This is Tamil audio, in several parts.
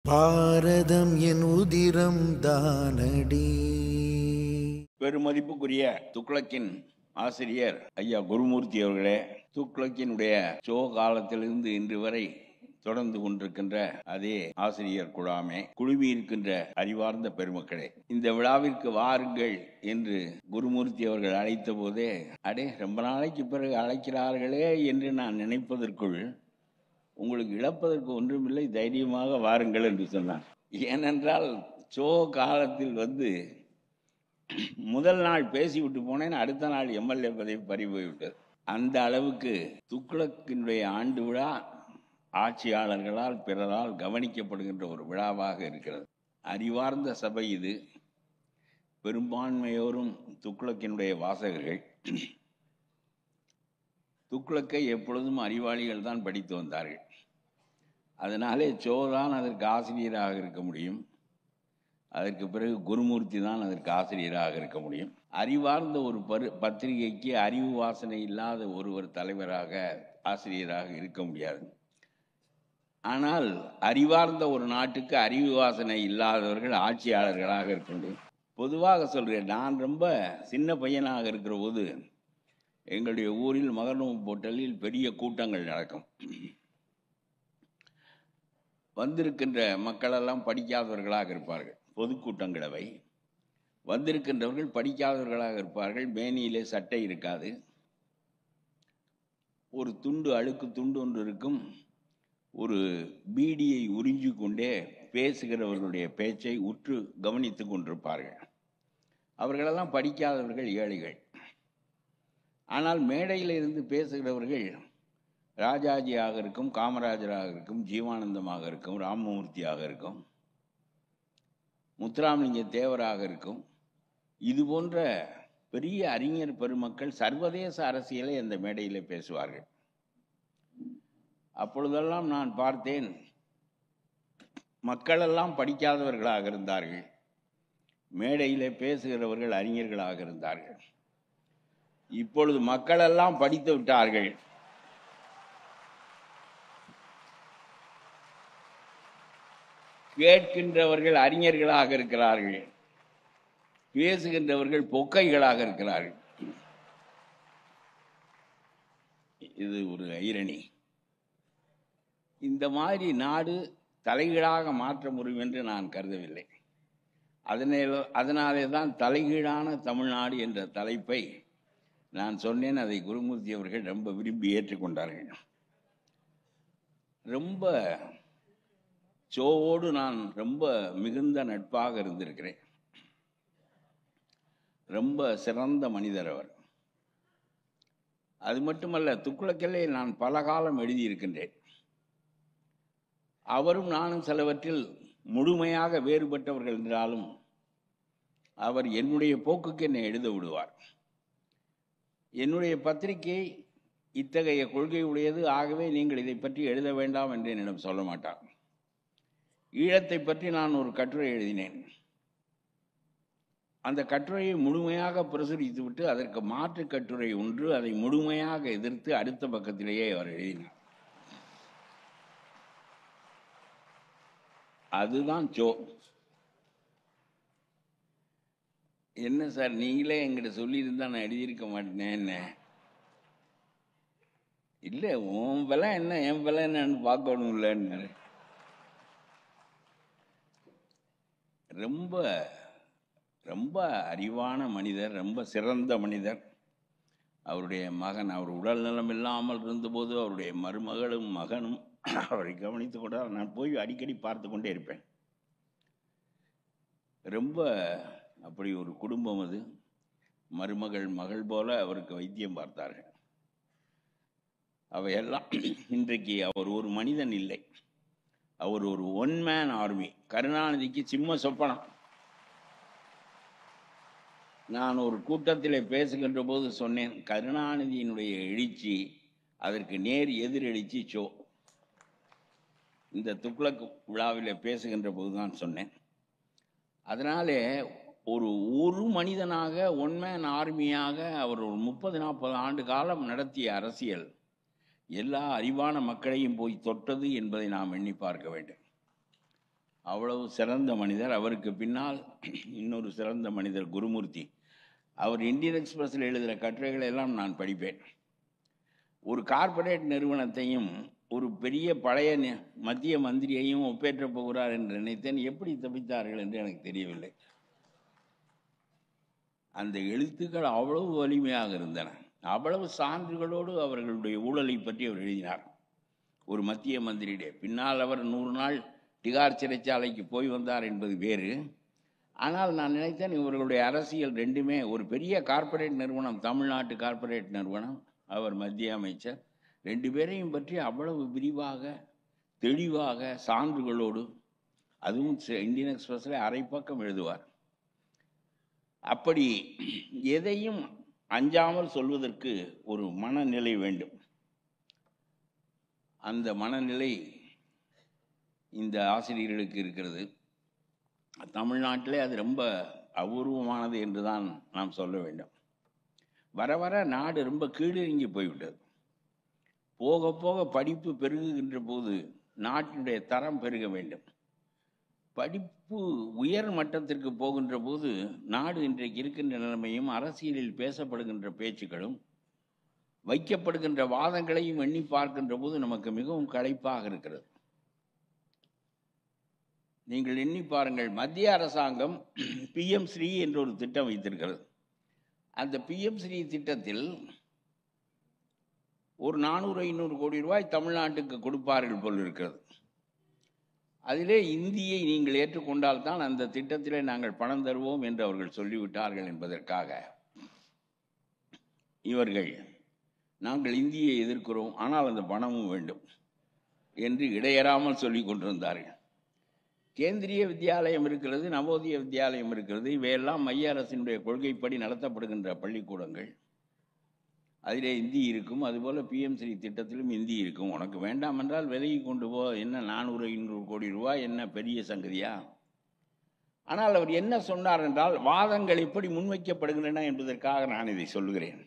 பாரதம் என் உதிரம் தானடி. பெருமதிப்புக்குரிய துக்ளக்கின் ஆசிரியர் ஐயா குருமூர்த்தி அவர்களே, துக்ளக்கினுடைய காலத்திலிருந்து இன்று வரை தொடர்ந்து கொண்டிருக்கின்ற அதே ஆசிரியர் குழாமே, குழுமி இருக்கின்ற அறிவார்ந்த பெருமக்களே, இந்த விழாவிற்கு வாருங்கள் என்று குருமூர்த்தி அவர்கள் அழைத்த போதே, அடே ரொம்ப நாளைக்கு பிறகு அழைக்கிறார்களே என்று நான் நினைப்பதற்குள் உங்களுக்கு இழப்பதற்கு ஒன்றுமில்லை, தைரியமாக வாருங்கள் என்று சொன்னார். ஏனென்றால் காலத்தில் முதல் நாள் பேசிவிட்டு போனேன், அடுத்த நாள் எம்எல்ஏ பதவி பறிபோய்விட்டது. அந்த அளவுக்கு துக்ளக்கினுடைய ஆண்டு விழா ஆட்சியாளர்களால் பிறரால் கவனிக்கப்படுகின்ற ஒரு விழாவாக இருக்கிறது. அறிவார்ந்த சபை இது. பெரும்பான்மையோரும் துக்ளக்கினுடைய வாசகர்கள். துக்ளக்கை எப்பொழுதும் அறிவாளிகள் தான் படித்து வந்தார்கள். அதனாலே தான் அதற்கு ஆசிரியராக இருக்க முடியும். அதற்கு பிறகு குருமூர்த்தி தான் அதற்கு ஆசிரியராக இருக்க முடியும். அறிவார்ந்த ஒரு பத்திரிகைக்கு அறிவு வாசனை இல்லாத ஒருவர் தலைவராக ஆசிரியராக இருக்க முடியாது. ஆனால் அறிவார்ந்த ஒரு நாட்டுக்கு அறிவு வாசனை இல்லாதவர்கள் ஆட்சியாளர்களாக இருக்க முடியும். பொதுவாக சொல்கிறேன், நான் ரொம்ப சின்ன பையனாக இருக்கிற போது எங்களுடைய ஊரில் மகர்நோம்பு போட்டலில் பெரிய கூட்டங்கள் நடக்கும். வந்திருக்கின்ற மக்களெல்லாம் படிக்காதவர்களாக இருப்பார்கள். பொதுக்கூட்டங்களவை வந்திருக்கின்றவர்கள் படிக்காதவர்களாக இருப்பார்கள். மேனியிலே சட்டை இருக்காது. ஒரு துண்டு, அழுக்கு துண்டு ஒன்று இருக்கும். ஒரு பீடியை உறிஞ்சி கொண்டே பேசுகிறவர்களுடைய பேச்சை உற்று கவனித்து கொண்டிருப்பார்கள். அவர்களெல்லாம் படிக்காதவர்கள், ஏழைகள். ஆனால் மேடையில் இருந்து பேசுகிறவர்கள் ராஜாஜியாக இருக்கும், காமராஜராக இருக்கும், ஜீவானந்தமாக இருக்கும், ராமமூர்த்தியாக இருக்கும், முத்துராமலிங்க தேவராக இருக்கும். இது போன்ற பெரிய அறிஞர் பெருமக்கள் சர்வதேச அரசியலை அந்த மேடையில் பேசுவார்கள். அப்பொழுதெல்லாம் நான் பார்த்தேன், மக்களெல்லாம் படிக்காதவர்களாக இருந்தார்கள், மேடையிலே பேசுகிறவர்கள் அறிஞர்களாக இருந்தார்கள். இப்பொழுது மக்களெல்லாம் படித்து விட்டார்கள், கேட்கின்றவர்கள் அறிஞர்களாக இருக்கிறார்கள், பேசுகின்றவர்கள் பொக்கைகளாக இருக்கிறார்கள். இது ஒரு ஐரணி. இந்த மாதிரி நாடு தலைகீழாக மாற்ற முடியும் என்று நான் கருதவில்லை. அதனாலே தான் தலைகீழான தமிழ்நாடு என்ற தலைப்பை நான் சொன்னேன். அதை குருமூர்த்தி அவர்கள் ரொம்ப விரும்பி ஏற்றுக்கொண்டார்கள். ரொம்ப சோவோடு நான் ரொம்ப மிகுந்த நட்பாக இருந்திருக்கிறேன். ரொம்ப சிறந்த மனிதர் அவர். அது மட்டுமல்ல, துக்ளக்கிலே நான் பல காலம் எழுதியிருக்கின்றேன். அவரும் நானும் சிலவற்றில் முழுமையாக வேறுபட்டவர்கள் என்றாலும் அவர் என்னுடைய போக்குக்கு என்னை எழுத விடுவார். என்னுடைய பத்திரிகை இத்தகைய கொள்கை உடையது, ஆகவே நீங்கள் இதை பற்றி எழுத வேண்டாம் என்று என்னிடம் சொல்ல மாட்டார். ஈழத்தை பற்றி நான் ஒரு கட்டுரை எழுதினேன். அந்த கட்டுரையை முழுமையாக பிரசுரித்துவிட்டு அதற்கு மாற்று கட்டுரை ஒன்று, அதை முழுமையாக எதிர்த்து அடுத்த பக்கத்திலேயே அவர் எழுதினார். அதுதான் என்ன சார், நீங்களே என்கிட்ட சொல்லியிருந்தா நான் எழுதியிருக்க மாட்டேனே. என்ன இல்லை, உன் விலை என்ன என் விலை என்னன்னு பார்க்கணும் இல்லைன்னு. ரொம்ப ரொம்ப அறிவான மனிதர், ரொம்ப சிறந்த மனிதர். அவருடைய மகன், அவர் உடல் நலம் இல்லாமல் இருந்தபோது அவருடைய மருமகளும் மகனும் அவரை கவனித்து கொண்டால் நான் போய் அடிக்கடி பார்த்து கொண்டே இருப்பேன். ரொம்ப அப்படி ஒரு குடும்பம் அது. மருமகள் மகள் போல அவருக்கு வைத்தியம் பார்த்தார்கள். அவையெல்லாம் இன்றைக்கு அவர் ஒரு மனிதன் இல்லை, அவர் ஒரு ஒன் மேன் ஆர்மி. கருணாநிதிக்கு சிம்ம சொப்பனம். நான் ஒரு கூட்டத்தில் பேசுகின்ற போது சொன்னேன், கருணாநிதியினுடைய எழுச்சி அதற்கு நேர் எதிரெழுச்சி இந்த துக்ளக் விழாவில் பேசுகின்ற போது தான் சொன்னேன். அதனாலே ஒரு மனிதனாக, ஒன் மேன் ஆர்மியாக அவர் ஒரு 30-40 ஆண்டு காலம் நடத்திய அரசியல் எல்லா அறிவான மக்களையும் போய் தொட்டது என்பதை நாம் எண்ணி பார்க்க வேண்டும். அவ்வளவு சிறந்த மனிதர். அவருக்கு பின்னால் இன்னொரு சிறந்த மனிதர் குருமூர்த்தி. அவர் இந்தியன் எக்ஸ்பிரஸில் எழுதுகிற கட்டுரைகளை எல்லாம் நான் படிப்பேன். ஒரு கார்ப்பரேட் நிறுவனத்தையும் ஒரு பெரிய பழைய மத்திய மந்திரியையும் ஒப்பேற்றப் போகிறார் என்று நினைத்தேன். எப்படி தப்பித்தார்கள் என்று எனக்கு தெரியவில்லை. அந்த எழுத்துக்கள் அவ்வளவு வலிமையாக இருந்தன. அவ்வளவு சான்றுகளோடு அவர்களுடைய ஊழலை பற்றி அவர் எழுதினார். ஒரு மத்திய மந்திரியிலே பின்னால் அவர் 100 நாள் திகார் சிறைச்சாலைக்கு போய் வந்தார் என்பது வேறு. ஆனால் நான் நினைத்தேன் இவர்களுடைய அரசியல் ரெண்டுமே, ஒரு பெரிய கார்ப்பரேட் நிறுவனம், தமிழ்நாட்டு கார்ப்பரேட் நிறுவனம், அவர் மத்திய அமைச்சர், 2 பேரையும் பற்றி அவ்வளவு விரிவாக தெளிவாக சான்றுகளோடு, அதுவும் இந்தியன் எக்ஸ்பிரஸில் அரை பக்கம் எழுதுவார். அப்படி எதையும் அஞ்சாமல் சொல்வதற்கு ஒரு மனநிலை வேண்டும். அந்த மனநிலை இந்த ஆசிரியர்களுக்கு இருக்கிறது. தமிழ்நாட்டிலே அது ரொம்ப அபூர்வமானது என்று தான் நாம் சொல்ல வேண்டும். வர வர நாடு ரொம்ப கீழிறங்கி போய்விட்டது. போக போக படிப்பு பெருகுகின்ற போது நாட்டினுடைய தரம் பெருக வேண்டும். படிப்பு உயர் மட்டத்திற்கு போகின்ற போது நாடு இன்றைக்கு இருக்கின்ற நிலைமையும் அரசியலில் பேசப்படுகின்ற பேச்சுக்களும் வைக்கப்படுகின்ற வாதங்களையும் எண்ணி பார்க்கின்ற போது நமக்கு மிகவும் களைப்பாக இருக்கிறது. நீங்கள் எண்ணி பாருங்கள், மத்திய அரசாங்கம் PM ஸ்ரீ என்ற ஒரு திட்டம் வைத்திருக்கிறது. அந்த PM ஸ்ரீ திட்டத்தில் ஒரு 400-500 கோடி ரூபாய் தமிழ்நாட்டுக்கு கொடுப்பார்கள் போல் இருக்கிறது. அதிலே இந்தியை நீங்கள் ஏற்றுக்கொண்டால் தான் அந்த திட்டத்திலே நாங்கள் பணம் தருவோம் என்று அவர்கள் சொல்லிவிட்டார்கள் என்பதற்காக இவர்கள் நாங்கள் இந்தியை எதிர்க்கிறோம், ஆனால் அந்த பணமும் வேண்டும் என்று இடையறாமல் சொல்லி கொண்டிருந்தார்கள். கேந்திரிய வித்யாலயம் இருக்கிறது, நவோதய வித்யாலயம் இருக்கிறது. இவையெல்லாம் மைய அரசினுடைய கொள்கைப்படி நடத்தப்படுகின்ற பள்ளிக்கூடங்கள். அதிலே இந்தி இருக்கும். அதுபோல் PM ஸ்ரீ திட்டத்திலும் இந்தி இருக்கும். உனக்கு வேண்டாம் என்றால் விலகி கொண்டு போ. என்ன 400-500 கோடி ரூபாய் என்ன பெரிய சங்கதியா? ஆனால் அவர் என்ன சொன்னார் என்றால், வாதங்கள் எப்படி முன்வைக்கப்படுகின்றன என்பதற்காக நான் இதை சொல்லுகிறேன்.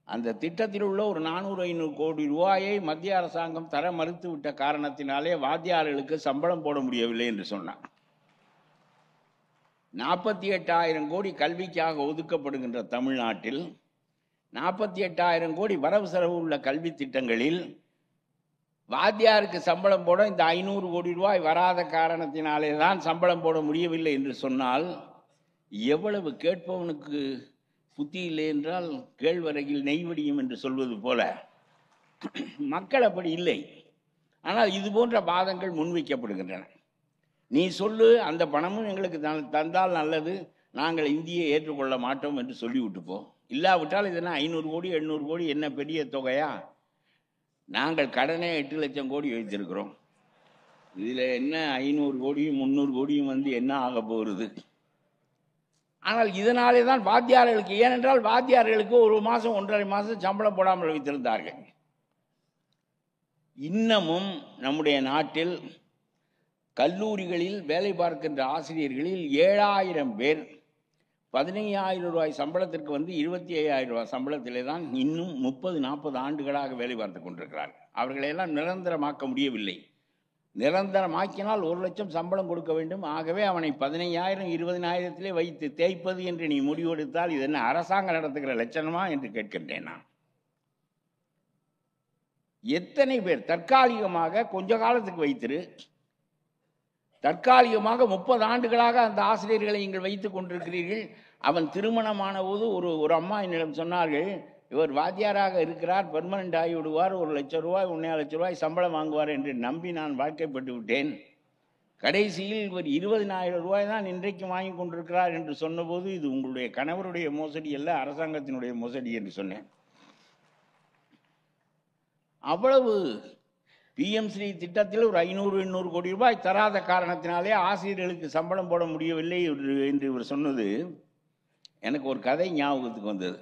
அந்த திட்டத்தில் உள்ள ஒரு 400-500 கோடி ரூபாயை மத்திய அரசாங்கம் தர மறுத்து விட்ட காரணத்தினாலே வாத்தியார்களுக்கு சம்பளம் போட முடியவில்லை என்று சொன்னார். 48,000 கோடி கல்விக்காக ஒதுக்கப்படுகின்ற தமிழ்நாட்டில் 48,000 கோடி வரவு செலவு உள்ள கல்வி திட்டங்களில் வாத்தியாருக்கு சம்பளம் போட இந்த 500 கோடி ரூபாய் வராத காரணத்தினாலே தான் சம்பளம் போட முடியவில்லை என்று சொன்னால், எவ்வளவு கேட்பவனுக்கு புத்தி இல்லை என்றால் கேழ்வரகில் நெய்வடியும் என்று சொல்வது போல மக்கள் அப்படி இல்லை. ஆனால் இது போன்ற வாதங்கள் முன்வைக்கப்படுகின்றன. நீ சொல்லு, அந்த பணமும் எங்களுக்கு தந்தால் நல்லது, நாங்கள் இந்தியை ஏற்றுக்கொள்ள மாட்டோம் என்று சொல்லிவிட்டு போ. இல்லாவிட்டால் இதெல்லாம் 500 கோடி 800 கோடி என்ன பெரிய தொகையா? நாங்கள் கடனே 8 லட்சம் கோடி வைத்திருக்கிறோம். இதில் என்ன 500 கோடியும் 300 கோடியும் வந்து என்ன ஆக போகிறது? ஆனால் இதனாலே தான் வாத்தியார்களுக்கு, ஏனென்றால் வாத்தியார்களுக்கு 1 மாதம் 1.5 மாதம் சம்பளம் போடாமல் வைத்திருந்தார்கள். இன்னமும் நம்முடைய நாட்டில் கல்லூரிகளில் வேலை பார்க்கின்ற ஆசிரியர்களில் 7,000 பேர் 15,000 ரூபாய் சம்பளத்திற்கு வந்து 25,000 ரூபாய் சம்பளத்திலே தான் இன்னும் 30-40 ஆண்டுகளாக வேலை பார்த்து கொண்டிருக்கிறார்கள். அவர்களையெல்லாம் நிரந்தரமாக்க முடியவில்லை. நிரந்தரமாக்கினால் 1 லட்சம் சம்பளம் கொடுக்க வேண்டும். ஆகவே அவனை 15,000 20,000 வைத்து தேய்ப்பது என்று நீ முடிவெடுத்தால் இது என்ன அரசாங்கம் நடத்துகிற லட்சணமா என்று கேட்கின்றேன் நான். எத்தனை பேர் தற்காலிகமாக கொஞ்ச காலத்துக்கு வைத்திரு, தற்காலிகமாக 30 ஆண்டுகளாக அந்த ஆசிரியர்களை நீங்கள் வைத்துக் கொண்டிருக்கிறீர்கள். அவன் திருமணமான போது ஒரு அம்மா என்னிடம் சொன்னார்கள், இவர் வாத்தியாராக இருக்கிறார், பெர்மனண்ட் ஆகி விடுவார், 1 லட்சம் ரூபாய் 1,5 லட்சம் ரூபாய் சம்பளம் வாங்குவார் என்று நம்பி நான் வாழ்க்கைப்பட்டு விட்டேன். கடைசியில் இவர் 20,000 ரூபாய் தான் இன்றைக்கு வாங்கி கொண்டிருக்கிறார் என்று சொன்னபோது, இது உங்களுடைய கணவருடைய மோசடி அல்ல, அரசாங்கத்தினுடைய மோசடி என்று சொன்னேன். அவ்வளவு PM ஸ்ரீ திட்டத்தில் ஒரு 500-800 கோடி ரூபாய் தராத காரணத்தினாலே ஆசிரியர்களுக்கு சம்பளம் போட முடியவில்லை என்று இவர் சொன்னது எனக்கு ஒரு கதை ஞாபகத்துக்கு வந்தது.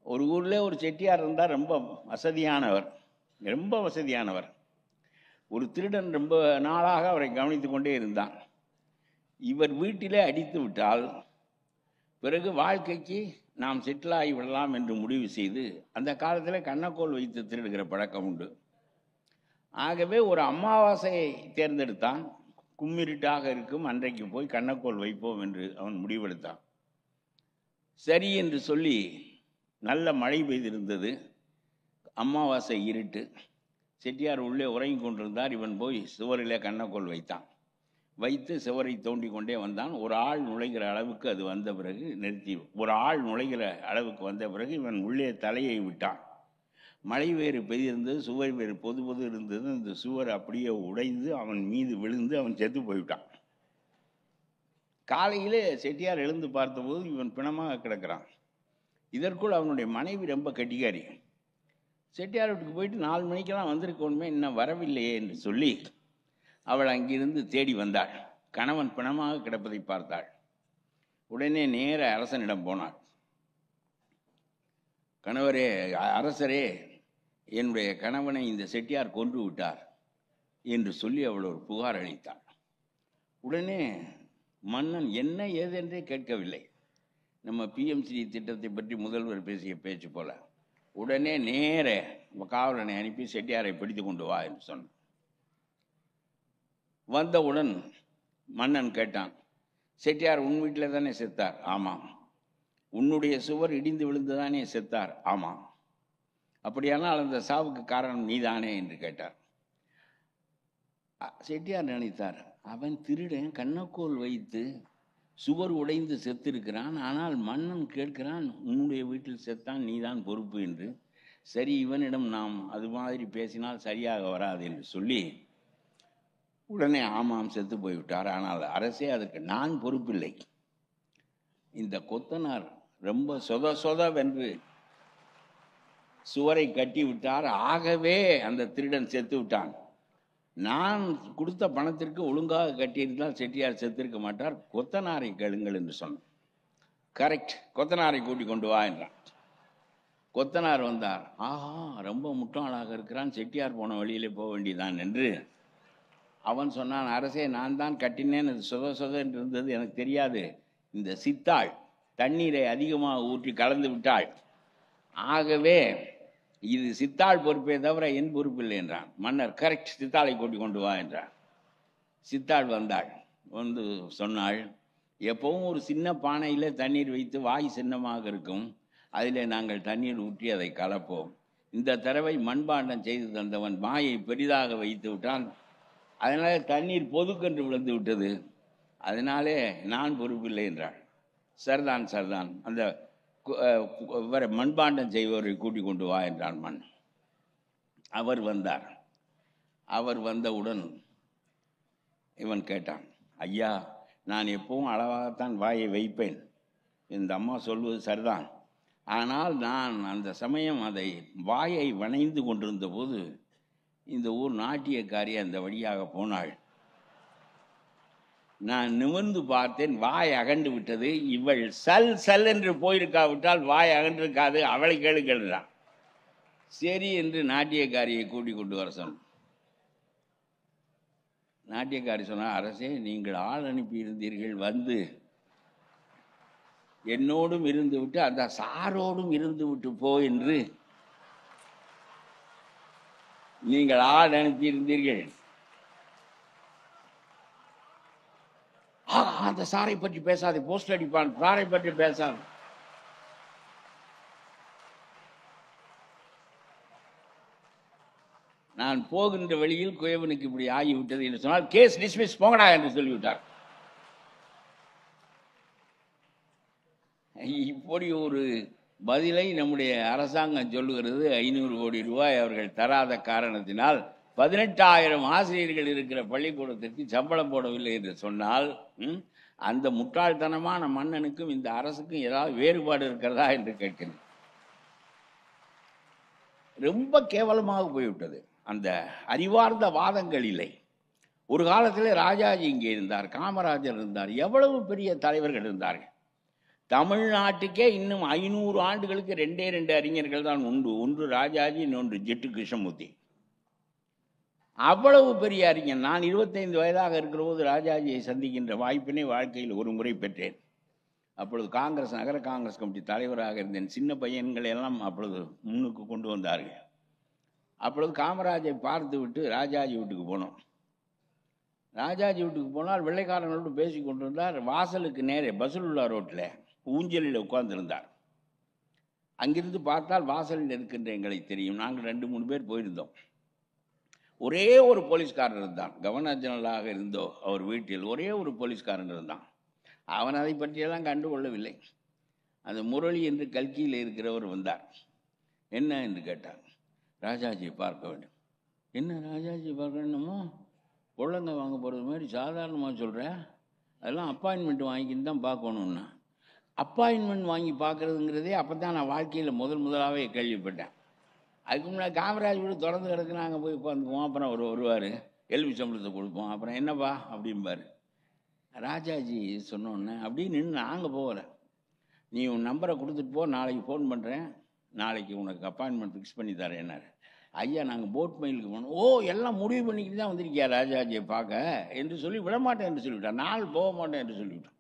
ஒரு ஊரில் ஒரு செட்டியார் இருந்தார், ரொம்ப வசதியானவர். ஒரு திருடன் ரொம்ப நாளாக அவரை கவனித்து கொண்டே இருந்தான். இவர் வீட்டிலே அடித்து விட்டால் பிறகு வாழ்க்கைக்கு நாம் செட்டில் ஆகி விடலாம் என்று முடிவு செய்து, அந்த காலத்தில் கண்ணக்கோல் வைத்து திருடுகிற பழக்கம் உண்டு. ஆகவே ஒரு அமாவாசையை தேர்ந்தெடுத்தான். கும்மிருட்டாக இருக்கும் அன்றைக்கு போய் கண்ணக்கோல் வைப்போம் என்று அவன் முடிவெடுத்தான். சரி என்று சொல்லி நல்ல மழை பெய்திருந்தது. அமாவாசை இருட்டு. செட்டியார் உள்ளே உறங்கி கொண்டிருந்தார். இவன் போய் சுவரிலே கண்ணக்கோல் வைத்தான். வைத்து சுவரை தோண்டி கொண்டே வந்தான். ஒரு ஆள் நுழைகிற அளவுக்கு அது வந்த பிறகு நிறுத்தி, ஒரு ஆள் நுழைகிற அளவுக்கு வந்த பிறகு இவன் உள்ளே தலையை விட்டான். மழை வேறு பெய்திருந்தது, சுவர் வேறு பொது பொது இருந்தது. அந்த சுவர் அப்படியே உடைந்து அவன் மீது விழுந்து அவன் செத்து போய்விட்டான். காலையிலே செட்டியார் எழுந்து பார்த்தபோது இவன் பிணமாக கிடக்கிறான். இதற்குள் அவனுடைய மனைவி ரொம்ப கெட்டிக்காரி. செட்டியார் வீட்டுக்கு போயிட்டு 4 மணிக்கெல்லாம் வந்திருக்கணுமே, இன்னும் வரவில்லையே என்று சொல்லி அவள் அங்கிருந்து தேடி வந்தாள். கணவன் பிணமாக கிடப்பதை பார்த்தாள். உடனே நேர அரசனிடம் போனாள். கணவரே, அரசரே, என்னுடைய கணவனை இந்த செட்டியார் கொன்று விட்டார் என்று சொல்லி அவள் ஒரு புகார் அளித்தாள். உடனே மன்னன் என்ன ஏதென்றே கேட்கவில்லை. நம்ம பிஎம்சி திட்டத்தை பற்றி முதல்வர் பேசிய பேச்சு போல உடனே நேர காவலனை அனுப்பி செட்டியாரை பிடித்து கொண்டு வா என்று சொன்னான். வந்தவுடன் மன்னன் கேட்டான், செட்டியார் உன் வீட்டில் தானே செத்தார்? ஆமாம். உன்னுடைய சுவர் இடிந்து விழுந்துதானே செத்தார்? ஆமாம். அப்படியானால் அந்த சாவுக்கு காரணம் நீதானே என்று கேட்டார். செட்டியார் நினைத்தார், அவன் திருடன் கண்ணக்கோல் வைத்து சுவர் உடைந்து செத்திருக்கிறான். ஆனால் மன்னன் கேட்கிறான், உன்னுடைய வீட்டில் செத்தான், நீதான் பொறுப்பு என்று. சரி, இவனிடம் நாம் அது மாதிரி பேசினால் சரியாக வராது என்று சொல்லி உடனே ஆமாம், செத்து போய்விட்டார். ஆனால் அரசே, அதற்கு நான் பொறுப்பில்லை. இந்த கொத்தனார் ரொம்ப சொதவென்று சுவரை கட்டி விட்டார். ஆகவே அந்த திருடன் செத்து விட்டான். நான் கொடுத்த பணத்திற்கு ஒழுங்காக கட்டியிருந்தால் செட்டியார் செத்திருக்க மாட்டார். கொத்தனாரை கேளுங்கள் என்று சொன்னான். கரெக்ட், கொத்தனாரை கூட்டிக் கொண்டு வா என்றான். கொத்தனார் வந்தார். ஆஹா, ரொம்ப முட்டாளாக இருக்கிறான், செட்டியார் போன வழியிலே போக வேண்டியதான் என்று அவன் சொன்னான். அரசே, நான் தான் கட்டினேன், அது சொத என்று இருந்தது, எனக்கு தெரியாது. இந்த சித்தாள் தண்ணீரை அதிகமாக ஊற்றி கலந்து விட்டாள். ஆகவே இது சித்தாள் பொறுப்பே தவிர என் பொறுப்பில்லை என்றான். மன்னர் கரெக்ட், சித்தாளை கூட்டிக் கொண்டு வா என்றார். சித்தாள் வந்தாள். வந்து சொன்னாள், எப்பவும் ஒரு சின்ன பானையில் தண்ணீர் வைத்து வாய் சின்னமாக இருக்கும், அதில் நாங்கள் தண்ணீர் ஊற்றி அதை கலப்போம். இந்த தடவை மண்பாண்டம் செய்து தந்தவன் வாயை பெரிதாக வைத்து விட்டான். அதனால தண்ணீர் பொதுக்கென்று விழுந்து விட்டது. அதனாலே நான் பொறுப்பில்லை என்றாள். சரிதான் சரிதான், அந்த மண்பாண்டம் செய்வரை கூட்டிக் கொண்டு வா என்றான் மண். அவர் வந்தார். அவர் வந்தவுடன் இவன் கேட்டான், ஐயா, நான் எப்பவும் அளவாகத்தான் வாயை வைப்பேன், இந்த அம்மா சொல்வது சரிதான். ஆனால் நான் அந்த சமயம் அதை வாயை வணைந்து கொண்டிருந்த போது இந்த ஊர் நாட்டியக்காரி அந்த வழியாக போனாள். நான் நிமிர்ந்து பார்த்தேன், வாய் அகண்டு விட்டது. இவள் சல் என்று போயிருக்காவிட்டால் வாய் அகன்றிருக்காது, அவளை கேளுகிறான். சரி என்று நாட்டியக்காரியை கூட்டிக் கொண்டு வர சொன்னான். நாட்டியக்காரி சொன்னார், அரசே, நீங்கள் ஆள் அனுப்பியிருந்தீர்கள், வந்து என்னோடும் இருந்து விட்டு அந்த சாரோடும் இருந்து விட்டு போ என்று நீங்கள் ஆள் அனுப்பியிருந்தீர்கள். அந்த சாரை பற்றி பேசாதே, போஸ்ட் அடிப்பான், சாரை பற்றி பேசாத. நான் போகின்ற வழியில் குயவனுக்கு இப்படி ஆகிவிட்டது என்று சொன்னால் கேஸ் டிஸ்மிஸ், போங்கடா என்று சொல்லிவிட்டார். இப்படி ஒரு பதிலை நம்முடைய அரசாங்கம் சொல்லுகிறது. 500 கோடி ரூபாய் அவர்கள் தராத காரணத்தினால் 18,000 ஆசிரியர்கள் இருக்கிற பள்ளிக்கூடத்திற்கு சம்பளம் போடவில்லை என்று சொன்னால் அந்த முட்டாள்தனமான மன்னனுக்கும் இந்த அரசுக்கும் ஏதாவது வேறுபாடு இருக்கிறதா என்று கேட்கிறேன். ரொம்ப கேவலமாக போய்விட்டது. அந்த அறிவார்ந்த வாதங்கள் இல்லை. ஒரு காலத்தில் ராஜாஜி இங்கே இருந்தார், காமராஜர் இருந்தார், எவ்வளவு பெரிய தலைவர்கள் இருந்தார்கள். தமிழ்நாட்டுக்கே இன்னும் 500 ஆண்டுகளுக்கு 2 அறிஞர்கள் தான் உண்டு. ஒன்று ராஜாஜி, இன்னொன்று ஜெட்டு கிருஷ்ணமூர்த்தி. அவ்வளவு பெரிய அறிஞர். நான் 25 வயதாக இருக்கிற போது ராஜாஜியை சந்திக்கின்ற வாய்ப்பினை வாழ்க்கையில் ஒரு முறை பெற்றேன். அப்பொழுது காங்கிரஸ், நகர காங்கிரஸ் கமிட்டி தலைவராக இருந்தேன். சின்ன பையன்களை எல்லாம் அப்பொழுது முன்னுக்கு கொண்டு வந்தார்கள். அப்பொழுது காமராஜை பார்த்து விட்டு ராஜாஜி வீட்டுக்கு போனோம். ராஜாஜி வீட்டுக்கு போனால் வெள்ளைக்காரங்களோடு பேசி கொண்டிருந்தார். வாசலுக்கு நேரே பசுலுல்லா ரோட்டில் ஊஞ்சலில் உட்கார்ந்திருந்தார். அங்கிருந்து பார்த்தால் வாசலில் இருக்கின்ற எங்களை தெரியும். நாங்கள் 2-3 பேர் போயிருந்தோம். ஒரே ஒரு போலீஸ்காரன் இருந்தான். கவர்னர் ஜெனரலாக இருந்தோ அவர் வீட்டில் ஒரே ஒரு போலீஸ்காரன் இருந்தான். அவன் அதை பற்றியெல்லாம் கண்டுகொள்ளவில்லை. அந்த முரளி என்று கல்கியில் இருக்கிறவர் வந்தார். என்ன என்று கேட்டார். ராஜாஜியை பார்க்க வேண்டும். என்ன ராஜாஜி பார்க்க வேண்டுமோ? பொள்ளங்க வாங்க போகிறது மாதிரி சாதாரணமாக சொல்கிறேன். அதெல்லாம் அப்பாயின்மெண்ட் வாங்கிக்கின்னு தான் பார்க்கணுன்னா. அப்பாயின்மெண்ட் வாங்கி பார்க்குறதுங்கிறதே அப்போ தான் நான் வாழ்க்கையில் முதலாகவே கேள்விப்பட்டேன். அதுக்கு முன்னாடி காமராஜ் வீடு திறந்து கிடக்கு, நாங்கள் போய் உட்காந்துக்குவோம். அப்புறம் அவர் வருவார், எல்வி சம்பளத்தை கொடுப்போம். அப்புறம் என்னப்பா அப்படிம்பார். ராஜாஜி சொன்னோன்னே அப்படின்னு நின்று நாங்கள் போகலை. நீ உன் நம்பரை கொடுத்துட்டு போ, நாளைக்கு ஃபோன் பண்ணுறேன், நாளைக்கு உனக்கு அப்பாயின்மெண்ட் ஃபிக்ஸ் பண்ணி தரேன் என்னார். ஐயா நாங்கள் போட் மெயிலுக்கு போனோம். ஓ எல்லாம் முடிவு பண்ணிக்கிட்டு தான் வந்திருக்கியா ராஜாஜியை பார்க்க என்று சொல்லி விடமாட்டேன் என்று சொல்லிவிட்டான். நாள் போக மாட்டேன் என்று சொல்லிவிட்டான்.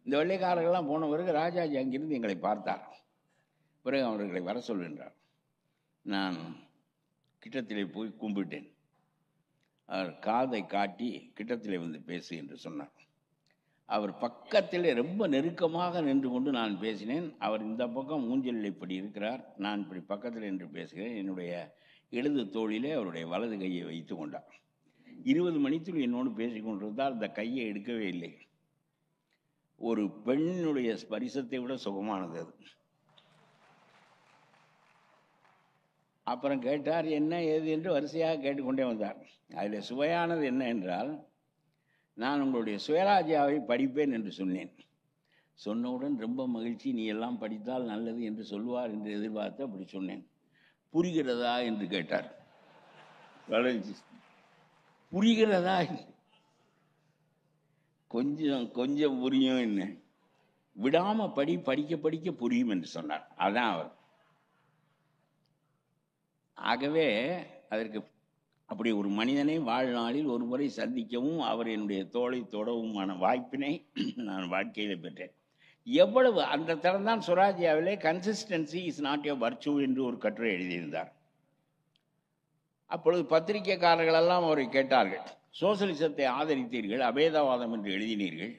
இந்த வெள்ளைக்காரர்கள்லாம் போன பிறகு ராஜாஜி அங்கிருந்து எங்களை பார்த்தார். பிறகு அவர்களை வர சொல்கின்றார். நான் கிட்டத்திலே போய் கும்பிட்டேன். அவர் காதை காட்டி கிட்டத்திலே வந்து பேசு என்று சொன்னார். அவர் பக்கத்திலே ரொம்ப நெருக்கமாக நின்று கொண்டு நான் பேசினேன். அவர் இந்த பக்கம் ஊஞ்சலில் இப்படி இருக்கிறார், நான் இப்படி பக்கத்தில் நின்று பேசுகிறேன். என்னுடைய இடது தோளிலே அவருடைய வலது கையை வைத்து கொண்டார். 20 மணித்துள் என்னோடு பேசி கொண்டிருந்தால் அந்த கையை எடுக்கவே இல்லை. ஒரு பெண்ணுடைய ஸ்பரிசத்தை விட சுகமானது அது. அப்புறம் கேட்டார் என்ன ஏது என்று வரிசையாக கேட்டுக்கொண்டே வந்தார். அதில் சுவையானது என்ன என்றால், நான் உங்களுடைய சுயராஜ்யாவை படிப்பேன் என்று சொன்னேன். சொன்னவுடன் ரொம்ப மகிழ்ச்சி, நீ எல்லாம் படித்தால் நல்லது என்று சொல்வார் என்று எதிர்பார்த்து அப்படி சொன்னேன். புரிகிறதா என்று கேட்டார். புரிகிறதா? கொஞ்சம் கொஞ்சம் புரியும், என்ன விடாம படிக்க படிக்க புரியும் என்று சொன்னார். அதான் அவர். ஆகவே அதற்கு அப்படி ஒரு மனிதனை வாழ்நாளில் ஒரு முறை சந்திக்கவும் அவர் என்னுடைய தோளை தொடவுமான வாய்ப்பினை நான் வாழ்க்கையில் பெற்றேன். எவ்வளவு அந்த தரம்தான் சுவராஜ்யாவிலே consistency is not a virtue என்று ஒரு கட்டுரை எழுதியிருந்தார். அப்பொழுது பத்திரிகைக்காரர்களெல்லாம் அவரை கேட்டார்கள், சோசலிசத்தை ஆதரித்தீர்கள், அபேதவாதம் என்று எழுதினீர்கள்,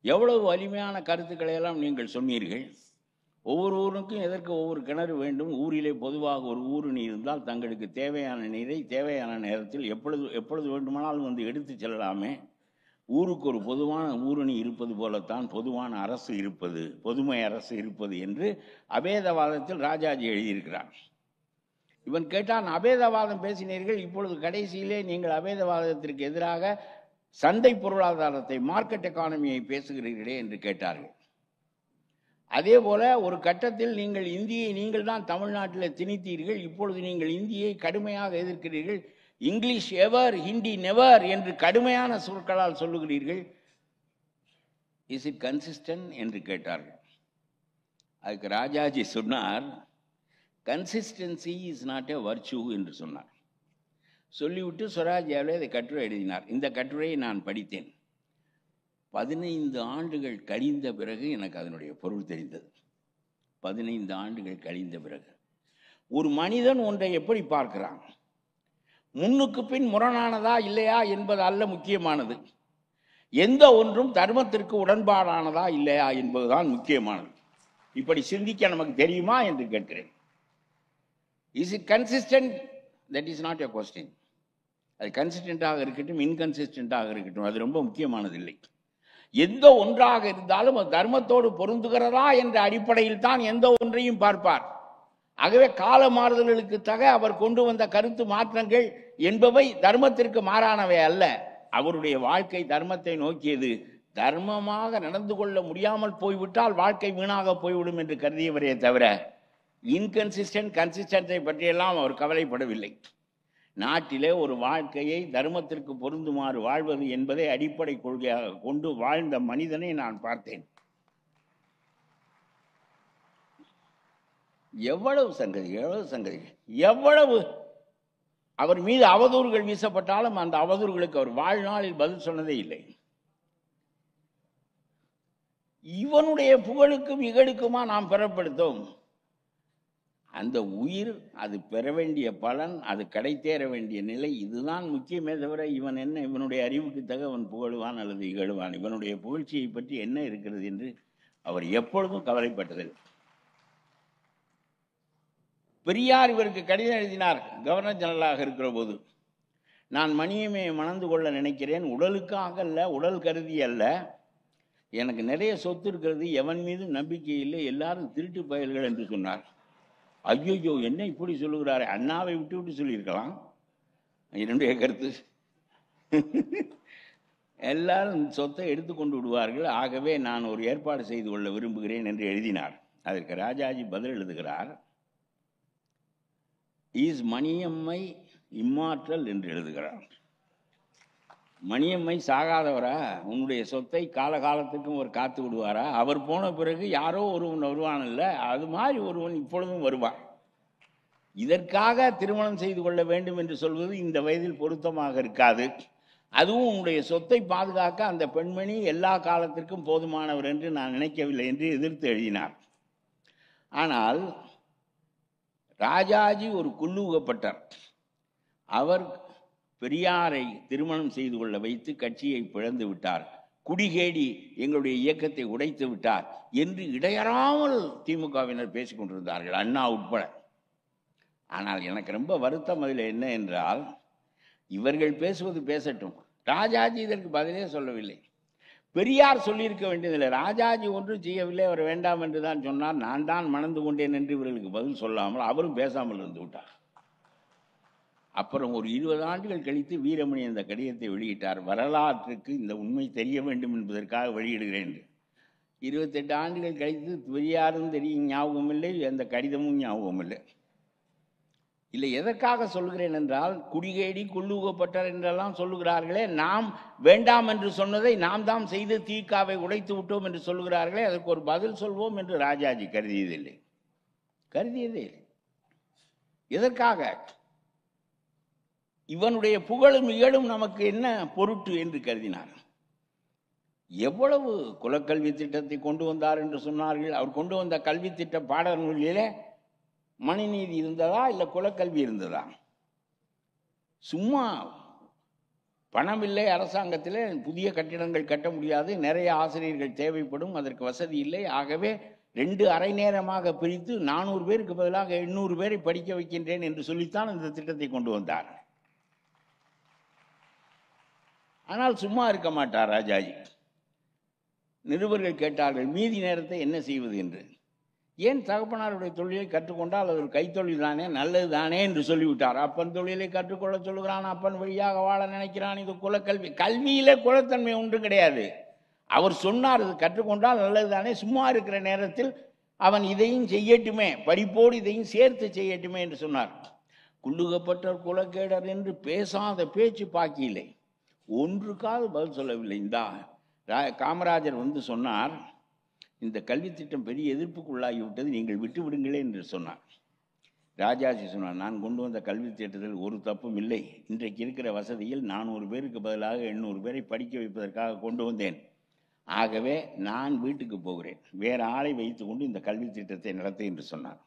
எவ்வளவு வலிமையான கருத்துக்களை எல்லாம் நீங்கள் சொன்னீர்கள், ஒவ்வொரு ஊருக்கும் எதற்கு ஒவ்வொரு கிணறு வேண்டும், ஊரிலே பொதுவாக ஒரு ஊருணி இருந்தால் தங்களுக்கு தேவையான நீரை தேவையான நேரத்தில் எப்பொழுது வேண்டுமானாலும் வந்து எடுத்து செல்லலாமே, ஊருக்கு ஒரு பொதுவான ஊருணி இருப்பது போலத்தான் பொதுவான அரசு இருப்பது, பொதுமை அரசு இருப்பது என்று அபேதவாதத்தில் ராஜாஜி எழுதியிருக்கிறார். இவன் கேட்டான், அபேதவாதம் பேசினீர்கள், இப்பொழுது கடைசியிலே நீங்கள் அபேதவாதத்திற்கு எதிராக சந்தை பொருளாதாரத்தை, மார்க்கெட் எக்கானமியை பேசுகிறீர்களே என்று கேட்டார்கள். அதே போல ஒரு கட்டத்தில் நீங்கள் தான் தமிழ்நாட்டில் திணித்தீர்கள், இப்பொழுது நீங்கள் இந்தியை கடுமையாக எதிர்க்கிறீர்கள், இங்கிலீஷ் எவர் ஹிந்தி நெவர் என்று கடுமையான சொற்களால் சொல்லுகிறீர்கள், இஸ் இட் கன்சிஸ்டன்ட் என்று கேட்டார்கள். அதுக்கு ராஜாஜி சொன்னார், consistency is not a virtue என்று சொன்னார். சொல்லிவிட்டு சுவராஜ்யாவில் இதை கட்டுரை எழுதினார். இந்த கட்டுரையை நான் படித்தேன். 15 ஆண்டுகள் கழிந்த பிறகு எனக்கு அதனுடைய பொருள் தெரிந்தது. 15 ஆண்டுகள் கழிந்த பிறகு ஒரு மனிதன் ஒன்றை எப்படி பார்க்கிறான், முன்னுக்கு பின் முரணானதா இல்லையா என்பது அல்ல முக்கியமானது, எந்த ஒன்றும் தர்மத்திற்கு உடன்பாடானதா இல்லையா என்பதுதான் முக்கியமானது. இப்படி சிந்திக்க நமக்கு தெரியுமா என்று கேட்கிறேன். Is it consistent? That is not a question. அது கன்சிஸ்டண்டாக இருக்கட்டும், இன்கன்சிஸ்டண்டாக இருக்கட்டும், அது ரொம்ப முக்கியமானது இல்லை. எந்த ஒன்றாக இருந்தாலும் அது தர்மத்தோடு பொருந்துகிறதா என்ற அடிப்படையில் தான் எந்த ஒன்றையும் பார்ப்பார். ஆகவே கால மாறுதல்களுக்கு தக அவர் கொண்டு வந்த கருத்து மாற்றங்கள் என்பவை தர்மத்திற்கு மாறானவை அல்ல. அவருடைய வாழ்க்கை தர்மத்தை நோக்கியது. தர்மமாக நடந்து கொள்ள முடியாமல் போய்விட்டால் வாழ்க்கை வீணாக போய்விடும் என்று கருதியவரே தவிர இன்கன்சிஸ்டன்ட் கன்சிஸ்டன்டை பற்றியெல்லாம் அவர் கவலைப்படவில்லை. நாட்டிலே ஒரு வாழ்க்கையை தர்மத்திற்கு பொருந்துமாறு வாழ்வது என்பதை அடிப்படை கொள்கையாக கொண்டு வாழ்ந்த மனிதனை நான் பார்த்தேன். எவ்வளவு சங்கதிகள், எவ்வளவு அவர் மீது அவதூறுகள் வீசப்பட்டாலும் அந்த அவதூறுகளுக்கு அவர் வாழ்நாளில் பதில் சொன்னதே இல்லை. இவனுடைய புகழுக்கும் இகழுக்குமா நாம் பெறப்படுத்தோம்? அந்த உயிர் அது பெற வேண்டிய பலன், அது கிடைத்தேற வேண்டிய நிலை, இதுதான் முக்கியமே தவிர இவன் என்ன, இவனுடைய அறிவுக்கு தக அவன் புகழுவான் அல்லது இகழுவான், இவனுடைய புகழ்ச்சியை பற்றி என்ன இருக்கிறது என்று அவர் எப்பொழுதும் கவலைப்பட்டதில்லை. பெரியார் இவருக்கு கடிதம் எழுதினார் கவர்னர் ஜெனரலாக இருக்கிற போது. நான் மணியம்மையை மணந்து கொள்ள நினைக்கிறேன், உடலுக்காக அல்ல, உடல் கருதி அல்ல. எனக்கு நிறைய சொத்து இருக்கிறது, எவன் மீது நம்பிக்கை இல்லை, எல்லாரும் திருட்டு பயல்கள் என்று சொன்னார். ஐயோ, என்ன இப்படி சொல்லுகிறாரு? அண்ணாவை விட்டு விட்டு சொல்லியிருக்கலாம். என்னுடைய கருத்து, எல்லாரும் சொத்தை எடுத்துக்கொண்டு விடுவார்கள், ஆகவே நான் ஒரு ஏற்பாடு செய்து கொள்ள விரும்புகிறேன் என்று எழுதினார். அதற்கு ராஜாஜி பதில் எழுதுகிறார், இஸ் மணியம்மை இம்மாற்றல் என்று எழுதுகிறார். மணியம்மை சாகாதவரா? உன்னுடைய சொத்தை காலகாலத்துக்கும் ஒரு காத்து விடுவாரா? அவர் போன பிறகு யாரோ ஒருவன் வருவான் இல்ல, அது மாதிரி ஒருவன் இப்பொழுதும் வருவான். இதற்காக திருமணம் செய்து கொள்ள வேண்டும் என்று சொல்வது இந்த வயதில் பொருத்தமாக இருக்காது. அதுவும் உன்னுடைய சொத்தை பாதுகாக்க அந்த பெண்மணி எல்லா காலத்திற்கும் போதுமானவர் என்று நான் நினைக்கவில்லை என்று எதிர்த்து எழுதினார். ஆனால் ராஜாஜி ஒரு குள்ளூகப்பட்டார். அவர் பெரியாரை திருமணம் செய்து கொள்ள வைத்து கட்சியை பிளந்து விட்டார், குடிகேடி எங்களுடைய இயக்கத்தை உடைத்து விட்டார் என்று இடையறாமல் திமுகவினர் பேசிக் கொண்டிருந்தார்கள், அண்ணா உட்பட. ஆனால் எனக்கு ரொம்ப வருத்தம் அதில் என்ன என்றால், இவர்கள் பேசுவது பேசட்டும், ராஜாஜி இதற்கு பதிலே சொல்லவில்லை. பெரியார் சொல்லியிருக்க வேண்டியதில்லை, ராஜாஜி ஒன்றும் செய்யவில்லை, அவர் வேண்டாம் என்று தான் சொன்னார், நான் தான் மணந்து கொண்டேன் என்று இவர்களுக்கு பதில் சொல்லாமல் அவரும் பேசாமல் இருந்து விட்டார். அப்புறம் ஒரு 20 ஆண்டுகள் கழித்து வீரமணி அந்த கடிதத்தை வெளியிட்டார். வரலாற்றுக்கு இந்த உண்மை தெரிய வேண்டும் என்பதற்காக வெளியிடுகிறேன் என்று. 28 ஆண்டுகள் கழித்து பெரியாரும் தெரியும் ஞாபகம் இல்லை, அந்த கடிதமும் ஞாபகம் இல்லை. இல்லை, எதற்காக சொல்கிறேன் என்றால், குடிகேடி குள்ளூகப்பட்டார் என்றெல்லாம் சொல்லுகிறார்களே, நாம் வேண்டாம் என்று சொன்னதை நாம் தான் செய்து தீக்காவை உடைத்து விட்டோம் என்று சொல்லுகிறார்களே, அதற்கு ஒரு பதில் சொல்வோம் என்று ராஜாஜி கருதியதில்லை. கருதியதே இல்லை. எதற்காக? இவனுடைய புகழும் இகழும் நமக்கு என்ன பொருட்டு என்று கருதினார். எவ்வளவு குலக்கல்வி திட்டத்தை கொண்டு வந்தார் என்று சொன்னார்கள். அவர் கொண்டு வந்த கல்வி திட்ட பாடநூலிலே மணிநீதி இருந்ததா இல்லை குலக்கல்வி இருந்ததா? சும்மா பணம் இல்லை, அரசாங்கத்தில் புதிய கட்டிடங்கள் கட்ட முடியாது, நிறைய ஆசிரியர்கள் தேவைப்படும், அதற்கு வசதி இல்லை, ஆகவே 2 அரை நேரமாக பிரித்து 400 பேருக்கு பதிலாக 800 பேரை படிக்க வைக்கின்றேன் என்று சொல்லித்தான் இந்த திட்டத்தை கொண்டு வந்தார். ஆனால் சும்மா இருக்க மாட்டார் ராஜாஜி. நிருபர்கள் கேட்டார்கள், மீதி நேரத்தை என்ன செய்வது என்று. ஏன் தகப்பனாருடைய தொழிலை கற்றுக்கொண்டால் அது ஒரு கைத்தொழில் தானே, நல்லது தானே என்று சொல்லிவிட்டார். அப்பன் தொழிலை கற்றுக்கொள்ள சொல்லுகிறான், அப்பன் வழியாக வாழ நினைக்கிறான், இது குலக்கல்வி. கல்வியிலே குலத்தன்மை ஒன்றும் கிடையாது. அவர் சொன்னார், இது கற்றுக்கொண்டால் நல்லது தானே, சும்மா இருக்கிற நேரத்தில் அவன் இதையும் செய்யட்டுமே, படிப்போடு இதையும் சேர்த்து செய்யட்டுமே என்று சொன்னார். குள்ளுகப்பட்டர் குலக்கேடர் என்று பேசாத பேச்சு பாக்கியில்லை, ஒன்றுக்காவது பதில் சொல்லவில்லை. இந்த காமராஜர் வந்து சொன்னார், இந்த கல்வி திட்டம் பெரிய எதிர்ப்புக்குள்ளாகிவிட்டது, நீங்கள் விட்டு விடுங்களே என்று சொன்னார். ராஜாஜி சொன்னார், நான் கொண்டு வந்த கல்வி திட்டத்தில் ஒரு தப்பும் இல்லை, இன்றைக்கு இருக்கிற வசதியில் 400 பேருக்கு பதிலாக 800 பேரை படிக்க வைப்பதற்காக கொண்டு வந்தேன், ஆகவே நான் வீட்டுக்கு போகிறேன், வேறு ஆளை வைத்துக்கொண்டு இந்த கல்வி திட்டத்தை நடத்து என்று சொன்னார்.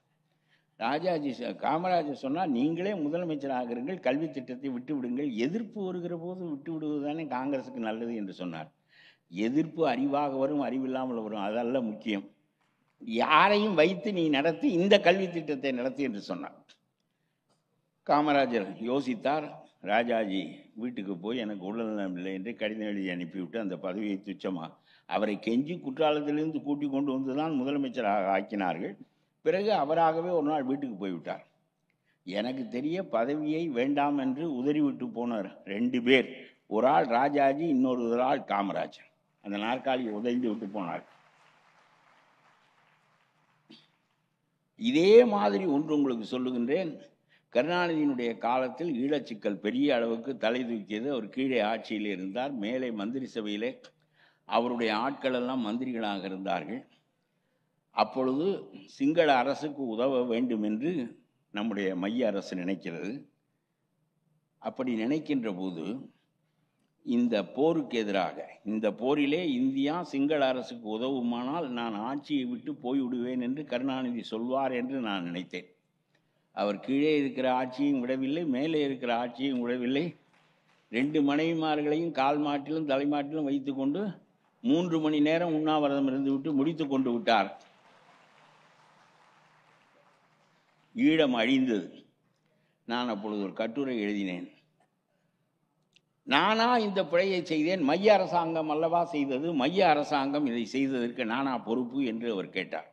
காமராஜர் சொன்னால், நீங்களே முதலமைச்சராக இருங்கள், கல்வி திட்டத்தை விட்டு விடுங்கள், எதிர்ப்பு வருகிற போது விட்டு விடுவது தானே காங்கிரஸுக்கு நல்லது என்று சொன்னார். எதிர்ப்பு அறிவாக வரும், அறிவில்லாமல் வரும், அதல்ல முக்கியம், யாரையும் வைத்து நீ நடத்தி இந்த கல்வி திட்டத்தை நடத்தி என்று சொன்னார். காமராஜர் யோசித்தார். ராஜாஜி வீட்டுக்கு போய் எனக்கு உடல்நலம் இல்லை என்று கடிதம் எழுதி அனுப்பிவிட்டு அந்த பதவியை துச்சமாக அவரை கெஞ்சி குற்றாலத்திலிருந்து கூட்டி கொண்டு வந்து தான் முதலமைச்சராக ஆக்கினார்கள். பிறகு அவராகவே ஒரு நாள் வீட்டுக்கு போய்விட்டார். எனக்கு தெரிய பதவியை வேண்டாம் என்று உதறிவிட்டு போனார் 2 பேர், ஒரு ஆள் ராஜாஜி, இன்னொரு ஆள் காமராஜர். அந்த நாற்காலியை உதறி விட்டு போனார். இதே மாதிரி ஒன்று உங்களுக்கு சொல்லுகின்றேன். கருணாநிதியினுடைய காலத்தில் ஈழச்சிக்கல் பெரிய அளவுக்கு தலை தூக்கியது. அவர் கீழே ஆட்சியில் இருந்தார், மேலே மந்திரி சபையிலே அவருடைய ஆட்கள் எல்லாம் மந்திரிகளாக இருந்தார்கள். அப்பொழுது சிங்கள அரசுக்கு உதவ வேண்டும் என்று நம்முடைய மைய அரசு நினைக்கிறது. அப்படி நினைக்கின்ற போது இந்த போருக்கு எதிராக, இந்த போரிலே இந்தியா சிங்கள அரசுக்கு உதவுமானால் நான் ஆட்சியை விட்டு போய்விடுவேன் என்று கருணாநிதி சொல்வார் என்று நான் நினைத்தேன். அவர் கீழே இருக்கிற ஆட்சியும் விடவில்லை, மேலே இருக்கிற ஆட்சியும் விடவில்லை. 2 மனைவிமார்களையும் கால் மாட்டிலும் தலைமாட்டிலும் வைத்து கொண்டு 3 மணி நேரம் உண்ணாவிரதம் இருந்துவிட்டு முடித்து கொண்டு விட்டார். ஈழம் அழிந்தது. நான் அப்பொழுது ஒரு கட்டுரை எழுதினேன். நானா இந்த பிழையை செய்தேன்? மைய அரசாங்கம் அல்லவா செய்தது? மைய அரசாங்கம் இதை செய்ததற்கு நானா பொறுப்பு என்று அவர் கேட்டார்.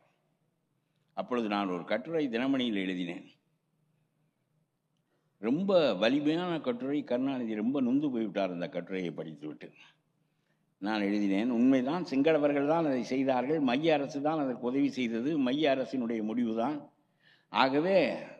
அப்பொழுது நான் ஒரு கட்டுரை தினமணியில் எழுதினேன். ரொம்ப வலிமையான கட்டுரை. கருணாநிதி ரொம்ப நொந்து போய்விட்டார் அந்த கட்டுரையை படித்துவிட்டு. நான் எழுதினேன், உண்மைதான், சிங்களவர்கள் தான் அதை செய்தார்கள், மைய அரசு தான் அதற்கு உதவி செய்தது, மைய அரசினுடைய முடிவுதான். ஆகவே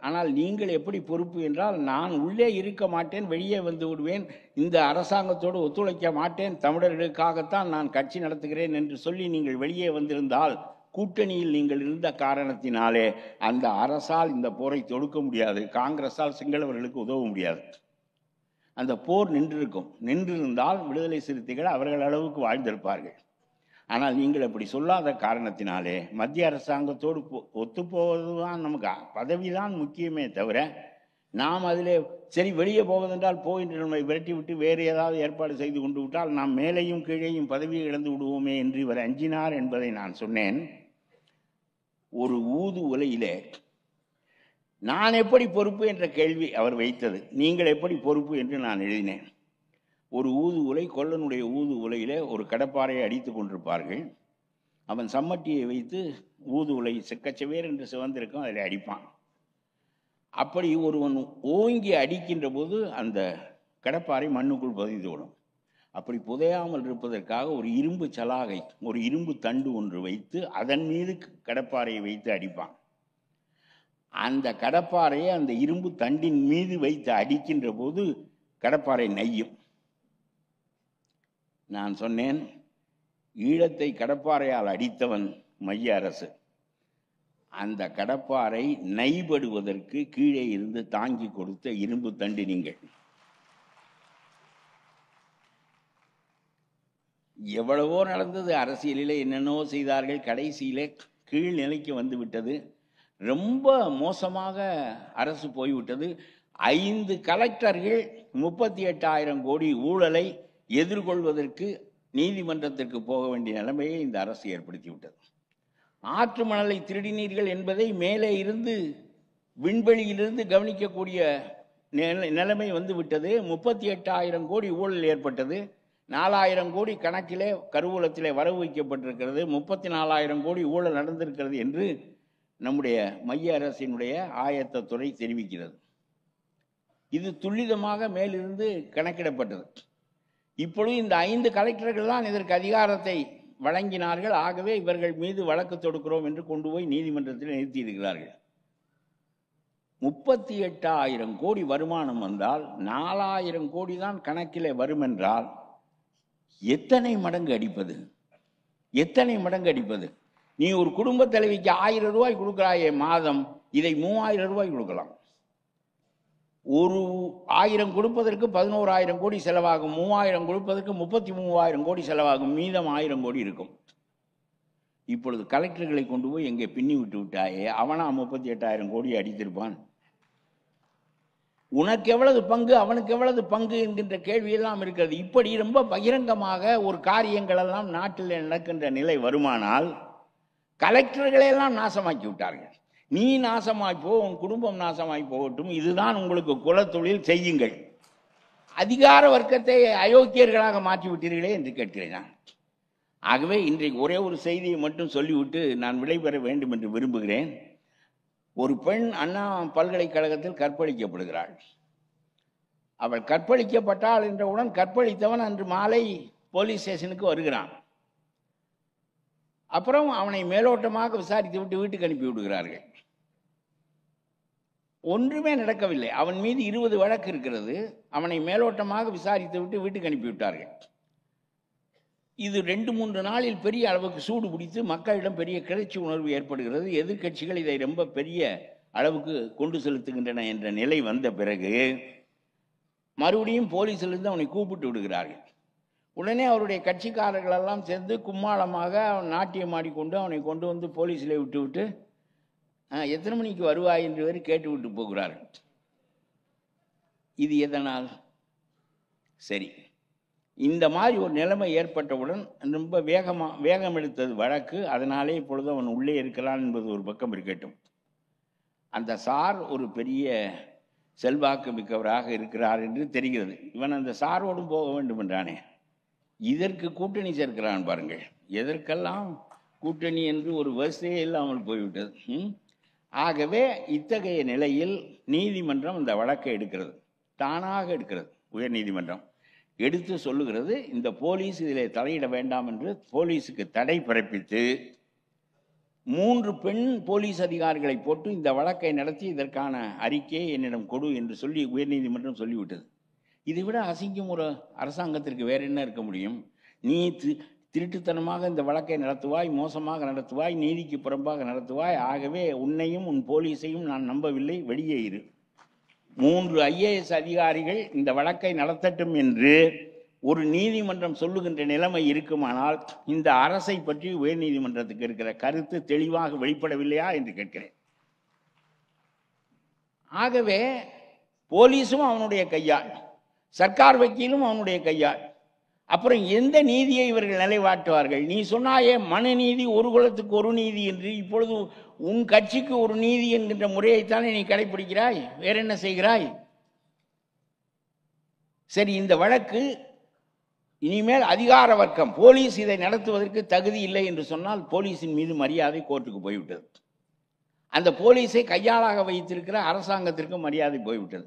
ஆனால் நீங்கள் எப்படி பொறுப்பு என்றால், நான் உள்ளே இருக்க மாட்டேன், வெளியே வந்து விடுவேன், இந்த அரசாங்கத்தோடு ஒத்துழைக்க மாட்டேன், தமிழர்களுக்காகத்தான் நான் கட்சி நடத்துகிறேன் என்று சொல்லி நீங்கள் வெளியே வந்திருந்தால், கூட்டணியில் நீங்கள் இருந்த காரணத்தினாலே அந்த அரசால் இந்த போரை தொடுக்க முடியாது, காங்கிரஸால் சிங்களவர்களுக்கு உதவ முடியாது. அந்த போர் நின்றிருந்தால் விடுதலை சிறுத்தைகள் அவர்கள் அளவுக்கு வாழ்ந்திருப்பார்கள். ஆனால் நீங்கள் அப்படி சொல்லாத காரணத்தினாலே மத்திய அரசாங்கத்தோடு ஒத்துப்போவதுதான், நமக்கு பதவிதான் முக்கியமே தவிர, நாம் அதிலே சரி வெளியே போவதென்றால் என்று நம்மை விரட்டி விட்டு வேறு ஏதாவது ஏற்பாடு செய்து கொண்டு விட்டால் நாம் மேலேயும் கீழேயும் பதவியை இழந்து விடுவோமே என்று இவர் அஞ்சினார் என்பதை நான் சொன்னேன். ஒரு ஊது உலையிலே நான் எப்படி பொறுப்பு என்ற கேள்வி அவர் வைத்தது. நீங்கள் எப்படி பொறுப்பு என்று நான் எழுதினேன். ஒரு ஊது உலை, கொல்லனுடைய ஊது உலையிலே ஒரு கடப்பாறையை அடித்து கொண்டிருப்பார்கள். அவன் சம்மட்டியை வைத்து ஊது உலை செக்கச்சவேர் என்று சிவந்திருக்கும், அதில் அடிப்பான். அப்படி ஒருவன் ஓங்கி அடிக்கின்ற போது அந்த கடப்பாறை மண்ணுக்குள் புதைந்துவிடும். அப்படி புதையாமல் இருப்பதற்காக ஒரு இரும்பு சலாகை, ஒரு இரும்பு தண்டு ஒன்று வைத்து அதன் மீது கடப்பாறையை வைத்து அடிப்பான். அந்த கடப்பாறையை அந்த இரும்பு தண்டின் மீது வைத்து அடிக்கின்ற போது கடப்பாறை நெய்யும். நான் சொன்னேன், ஈழத்தை கடப்பாறையால் அடித்தவன் மைய அரசு. அந்த கடப்பாறை நைபடுவதற்கு கீழே இருந்து தாங்கி கொடுத்த இரும்பு தண்டு நீங்கள். எவ்வளவோ நடந்தது அரசியலிலே, என்னென்னவோ செய்தார்கள், கடைசியிலே கீழ்நிலைக்கு வந்து விட்டது. ரொம்ப மோசமாக அரசு போய்விட்டது. 5 கலெக்டர்கள் 38,000 கோடி ஊழலை எதிர்கொள்வதற்கு நீதிமன்றத்திற்கு போக வேண்டிய நிலைமையை இந்த அரசு ஏற்படுத்திவிட்டது. ஆற்று மணலை திருடினீர்கள் என்பதை மேலே இருந்து விண்வெளியிலிருந்து கவனிக்கக்கூடிய நிலைமை வந்து விட்டது. 38,000 கோடி ஊழல் ஏற்பட்டது. 4,000 கோடி கணக்கிலே கருவூலத்திலே வரவு வைக்கப்பட்டிருக்கிறது. 34,000 கோடி ஊழல் நடந்திருக்கிறது என்று நம்முடைய மைய அரசினுடைய ஆயத்தத்துறை தெரிவிக்கிறது. இது துல்லிதமாக மேலிருந்து கணக்கிடப்பட்டது. இப்பொழுது இந்த 5 கலெக்டர்கள் தான் இதற்கு அதிகாரத்தை வழங்கினார்கள். ஆகவே இவர்கள் மீது வழக்கு தொடுக்கிறோம் என்று கொண்டு போய் நீதிமன்றத்தில் நிறுத்தியிருக்கிறார்கள். 38,000 கோடி வருமானம் வந்தால் 4,000 கோடி தான் கணக்கிலே வரும் என்றால் எத்தனை மடங்கு அடிப்பது? எத்தனை மடங்கு அடிப்பது? நீ ஒரு குடும்ப தலைவிக்கு 1000 ரூபாய் கொடுக்கிறாயே மாதம், இதை 3000 ரூபாய் கொடுக்கலாம். ஒரு 1000 கொடுப்பதற்கு 11,000 கோடி செலவாகும். 3000 கொடுப்பதற்கு 33,000 கோடி செலவாகும். மீதம் 1000 கோடி இருக்கும். இப்பொழுது கலெக்டர்களை கொண்டு போய் எங்கே பின்னி விட்டு விட்டாயே, அவனா 38,000 கோடி அடித்திருப்பான். உனக்கு எவ்வளவு பங்கு, அவனுக்கு எவ்வளவு பங்கு என்கின்ற கேள்வியெல்லாம் இருக்கிறது. இப்படி ரொம்ப பகிரங்கமாக ஒரு காரியங்கள் எல்லாம் நாட்டில் நடக்கின்ற நிலை வருமானால் கலெக்டர்களையெல்லாம் நாசமாக்கி விட்டார்கள். நீ நாசமாய்ப்போ, உன் குடும்பம் நாசமாய் போகட்டும், இதுதான் உங்களுக்கு குலத்தொழில், செய்யுங்கள். அதிகார வர்க்கத்தை அயோக்கியர்களாக மாற்றிவிட்டீர்களே என்று கேட்கிறேன் நான். ஆகவே இன்றைக்கு ஒரே ஒரு செய்தியை மட்டும் சொல்லிவிட்டு நான் விடைபெற வேண்டும் என்று விரும்புகிறேன். ஒரு பெண் அண்ணா பல்கலைக்கழகத்தில் கற்பழிக்கப்படுகிறாள். அவள் கற்பழிக்கப்பட்டாள் என்றவுடன் கற்பழித்தவன் அன்று மாலை போலீஸ் ஸ்டேஷனுக்கு வருகிறான். அப்புறம் அவனை மேலோட்டமாக விசாரித்து விட்டு வீட்டுக்கு அனுப்பி விடுகிறார்கள். ஒன்றுமே நடக்கவில்லை. அவன் மீது 20 வழக்கு இருக்கிறது. அவனை மேலோட்டமாக விசாரித்து விட்டு வீட்டுக்கு அனுப்பிவிட்டார்கள். இது 2-3 நாளில் பெரிய அளவுக்கு சூடு பிடித்து மக்களிடம் பெரிய கிளர்ச்சி உணர்வு ஏற்படுகிறது. எதிர்கட்சிகள் இதை ரொம்ப பெரிய அளவுக்கு கொண்டு செலுத்துகின்றன என்ற நிலை வந்த பிறகு மறுபடியும் போலீஸிலிருந்து அவனை கூப்பிட்டு விடுகிறார்கள். உடனே அவருடைய கட்சிக்காரர்கள் எல்லாம் சேர்ந்து கும்மாளமாக அவன் நாட்டியம் ஆடிக்கொண்டு அவனை கொண்டு வந்து போலீஸில் விட்டு எத்தனை மணிக்கு வருவாய் என்று வேறு கேட்டு விட்டு போகிறார்கள். இது எதனால்? சரி, இந்த மாதிரி ஒரு நிலைமை ஏற்பட்டவுடன் ரொம்ப வேகம் எடுத்தது வழக்கு. அதனாலே இப்பொழுது அவன் உள்ளே இருக்கிறான் என்பது ஒரு பக்கம் இருக்கட்டும். அந்த சார் ஒரு பெரிய செல்வாக்கு மிக்கவராக இருக்கிறார் என்று தெரிகிறது. இவன் அந்த சாரோடும் போக வேண்டும் என்றானே, இதற்கு கூட்டணி சேர்க்கிறான் பாருங்கள். எதற்கெல்லாம் கூட்டணி என்று ஒரு வரிசையே இல்லாமல் போய்விட்டது. ஆகவே இத்தகைய நிலையில் நீதிமன்றம் இந்த வழக்கை எடுக்கிறது, தானாக எடுக்கிறது. உயர் நீதிமன்றம் எடுத்து சொல்லுகிறது, இந்த போலீஸ் இதில் தலையிட வேண்டாம் என்று போலீஸுக்கு தடை பிறப்பித்து 3 பெண் போலீஸ் அதிகாரிகளை போட்டு இந்த வழக்கை நடத்தி இதற்கான அறிக்கையை என்னிடம் கொடு என்று சொல்லி உயர்நீதிமன்றம் சொல்லிவிட்டது. இதை விட அசிங்கம் ஒரு அரசாங்கத்திற்கு வேற என்ன இருக்க முடியும்? நீ திருட்டுத்தனமாக இந்த வழக்கை நடத்துவாய், மோசமாக நடத்துவாய், நீதிக்கு புறம்பாக நடத்துவாய். ஆகவே உன்னையும் உன் போலீஸையும் நான் நம்பவில்லை, வெளியே இரு. 3 IAS அதிகாரிகள் இந்த வழக்கை நடத்தட்டும் என்று ஒரு நீதிமன்றம் சொல்லுகின்ற நிலைமை இருக்குமானால் இந்த அரசை பற்றி உயர் நீதிமன்றத்துக்கு இருக்கிற கருத்து தெளிவாக வெளிப்படவில்லையா என்று கேட்கிறேன். ஆகவே போலீஸும் அவனுடைய கையாள், சர்க்கார் வக்கீலும் அவனுடைய கையாள். அப்புறம் எந்த நீதியை இவர்கள் நிலைவாட்டுவார்கள்? நீ சொன்னாயே மனு நீதி, ஒரு குலத்துக்கு ஒரு நீதி என்று. இப்பொழுது உன் கட்சிக்கு ஒரு நீதி என்கின்ற முறையைத்தானே நீ கடைபிடிக்கிறாய், வேற என்ன செய்கிறாய்? சரி, இந்த வழக்கு இனிமேல் அதிகார வர்க்கம் போலீஸ் இதை நடத்துவதற்கு தகுதி இல்லை என்று சொன்னால் போலீஸின் மீது மரியாதை கோர்ட்டுக்கு போய்விட்டது. அந்த போலீஸை கையாளாக வைத்திருக்கிற அரசாங்கத்திற்கு மரியாதை போய்விட்டது.